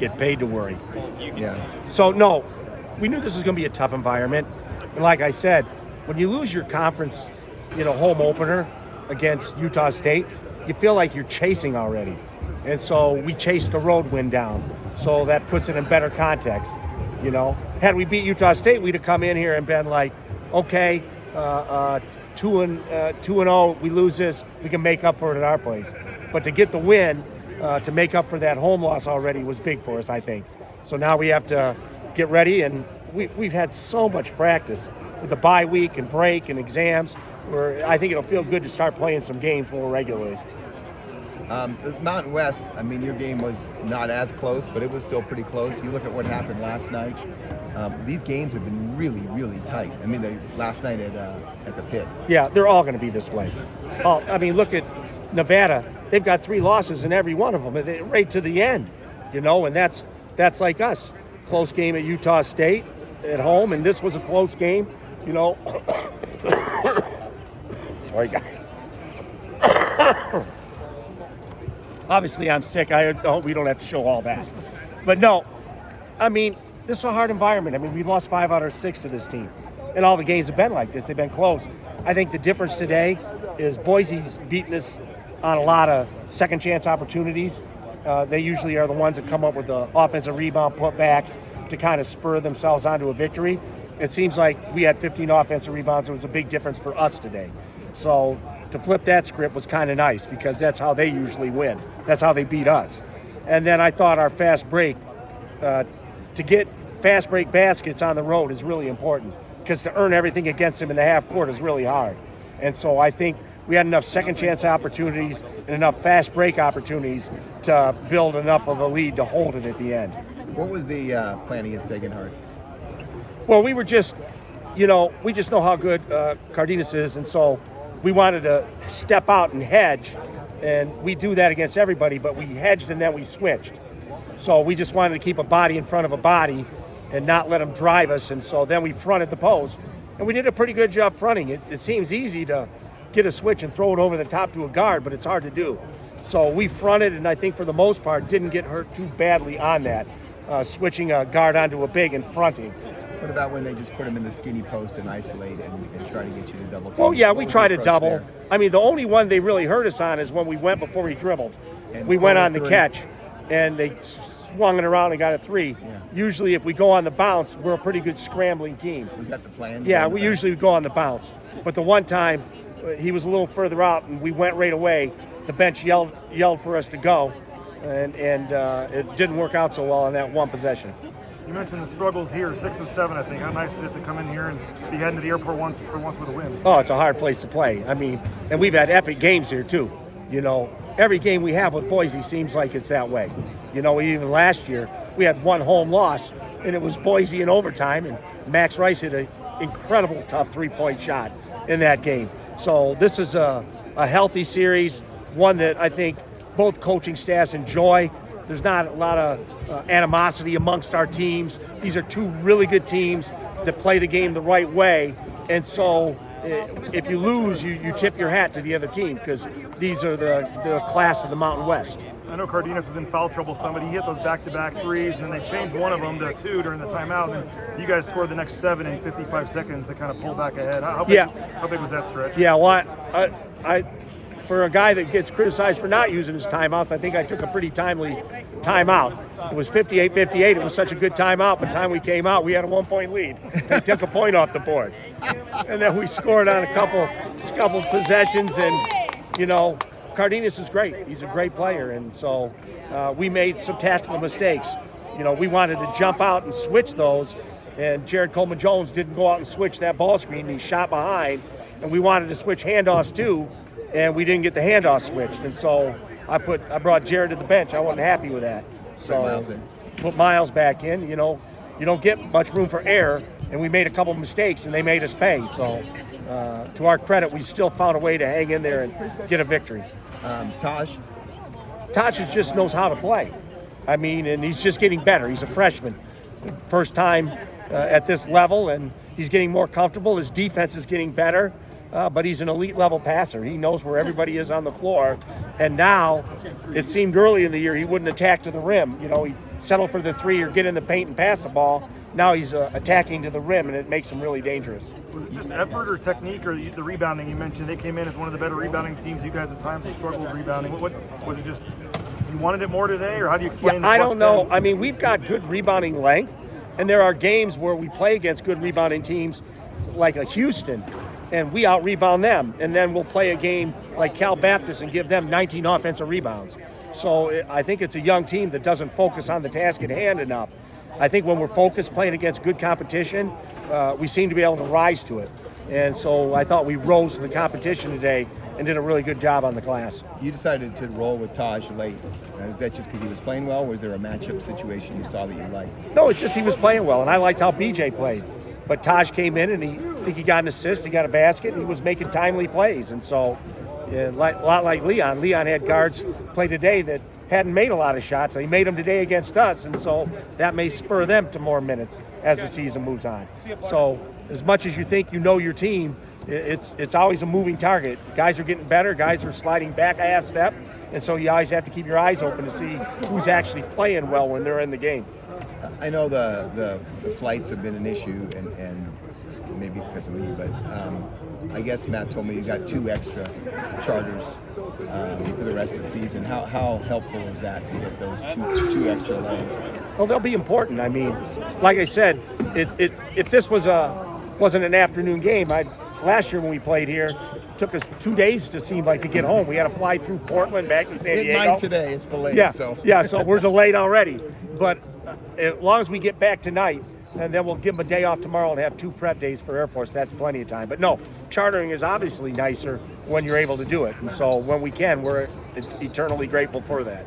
get paid to worry. Yeah. So, no, we knew this was going to be a tough environment. And like I said, when you lose your conference, home opener against Utah State, you feel like you're chasing already. And so we chased the road win down. So that puts it in better context. Had we beat Utah State, we'd have come in here and been like, okay, 2-0, we lose this, we can make up for it at our place. But to get the win, to make up for that home loss already was big for us, I think. So now we have to get ready, and we've had so much practice with the bye week and break and exams, where I think it'll feel good to start playing some games more regularly. Mountain West, your game was not as close, but it was still pretty close. You look at what happened last night. These games have been really, really tight. Last night at the pit. Yeah, they're all going to be this way. Look at Nevada. They've got 3 losses in every one of them, right to the end. And that's like us. Close game at Utah State at home, and this was a close game. Sorry, guys. Obviously, I'm sick. We don't have to show all that. But no, this is a hard environment. We lost 5 out of 6 to this team. And all the games have been like this. They've been close. I think the difference today is Boise's beaten us on a lot of second chance opportunities. They usually are the ones that come up with the offensive rebound putbacks to kind of spur themselves onto a victory. It seems like we had 15 offensive rebounds. It was a big difference for us today. So to flip that script was kind of nice because that's how they usually win. That's how they beat us. And then I thought our fast break, to get fast break baskets on the road is really important because to earn everything against them in the half court is really hard. And so I think we had enough second chance opportunities and enough fast break opportunities to build enough of a lead to hold it at the end. What was the plan against Degenhardt? Well, we were just, we just know how good Cardenas is, and so we wanted to step out and hedge, and we do that against everybody, but we hedged and then we switched. So we just wanted to keep a body in front of a body and not let them drive us, and so then we fronted the post, and we did a pretty good job fronting. It seems easy to get a switch and throw it over the top to a guard, but it's hard to do. So we fronted, and I think for the most part didn't get hurt too badly on that, switching a guard onto a big and fronting. What about when they just put him in the skinny post and isolate and try to get you to double team? Well, yeah, we tried to double. There? The only one they really hurt us on is when we went before he dribbled. And we went on the catch, and they swung it around and got a 3. Yeah. Usually if we go on the bounce, we're a pretty good scrambling team. Was that the plan? Yeah, we usually go on the bounce. But the one time he was a little further out, and we went right away, the bench yelled for us to go, and it didn't work out so well on that one possession. You mentioned the struggles here, 6 of 7, I think. How nice is it to come in here and be heading to the airport once with a win? Oh, it's a hard place to play. And we've had epic games here too. Every game we have with Boise seems like it's that way. Even last year we had one home loss, and it was Boise in overtime, and Max Rice hit an incredible tough 3-point shot in that game. So this is a healthy series, one that I think both coaching staffs enjoy. There's not a lot of animosity amongst our teams. These are 2 really good teams that play the game the right way. And so if you lose, you tip your hat to the other team because these are the class of the Mountain West. I know Cardenas was in foul trouble some, but he hit those back-to-back threes, and then they changed one of them to 2 during the timeout, and then you guys scored the next 7 in 55 seconds to kind of pull back ahead. How big was that stretch? Yeah, well, I for a guy that gets criticized for not using his timeouts, I think I took a pretty timely timeout. It was 58-58. It was such a good timeout. By the time we came out, we had a 1-point lead. They took a point off the board. And then we scored on a couple possessions. And, Cardenas is great. He's a great player. And so we made some tactical mistakes. We wanted to jump out and switch those. And Jared Coleman-Jones didn't go out and switch that ball screen. He shot behind. And we wanted to switch handoffs too. And we didn't get the handoff switched, and so I brought Jared to the bench. I wasn't happy with that. So put Miles back in. You don't get much room for error, and we made a couple mistakes, and they made us pay. So to our credit, we still found a way to hang in there and get a victory. Taj just knows how to play. And he's just getting better. He's a freshman, first time at this level, and he's getting more comfortable. His defense is getting better. But he's an elite level passer. He knows where everybody is on the floor, And now, it seemed early in the year he wouldn't attack to the rim. You know, he'd settle for the three or get in the paint and pass the ball. Now he's attacking to the rim, and it makes him really dangerous. Was it just effort or technique or the rebounding you mentioned? They came in as one of the better rebounding teams. You guys at times have struggled with rebounding. What was it? Just you wanted it more today, or how do you explain? I don't know. I mean, we've got good rebounding length, and there are games where we play against good rebounding teams, like a Houston, and we out-rebound them. And then we'll play a game like Cal Baptist and give them 19 offensive rebounds. So I think it's a young team that doesn't focus on the task at hand enough. I think when we're focused playing against good competition, we seem to be able to rise to it. And so I thought we rose to the competition today and did a really good job on the glass. You decided to roll with Taj late. Was that just because he was playing well, or was there a matchup situation you saw that you liked? No, it's just he was playing well, and I liked how BJ played. But Taj came in, and I think he got an assist, he got a basket, and he was making timely plays. And so, a lot like Leon. Leon had guards play today that hadn't made a lot of shots. He made them today against us, and so that may spur them to more minutes as the season moves on. So as much as you think you know your team, it's always a moving target. Guys are getting better. Guys are sliding back a half step, and so you always have to keep your eyes open to see who's actually playing well when they're in the game. I know the flights have been an issue, and maybe because of me, but I guess Matt told me you got 2 extra charters for the rest of the season. How helpful is that to get those two extra legs? Well, they'll be important. I mean, like I said, if this wasn't an afternoon game, last year when we played here, it took us 2 days to get home. We had to fly through Portland back to San Diego. It might today. It's delayed. Yeah, so so we're delayed already. But as long as we get back tonight, and then we'll give them a day off tomorrow and have 2 prep days for Air Force. That's plenty of time. But no, chartering is obviously nicer when you're able to do it. And so when we can, we're eternally grateful for that.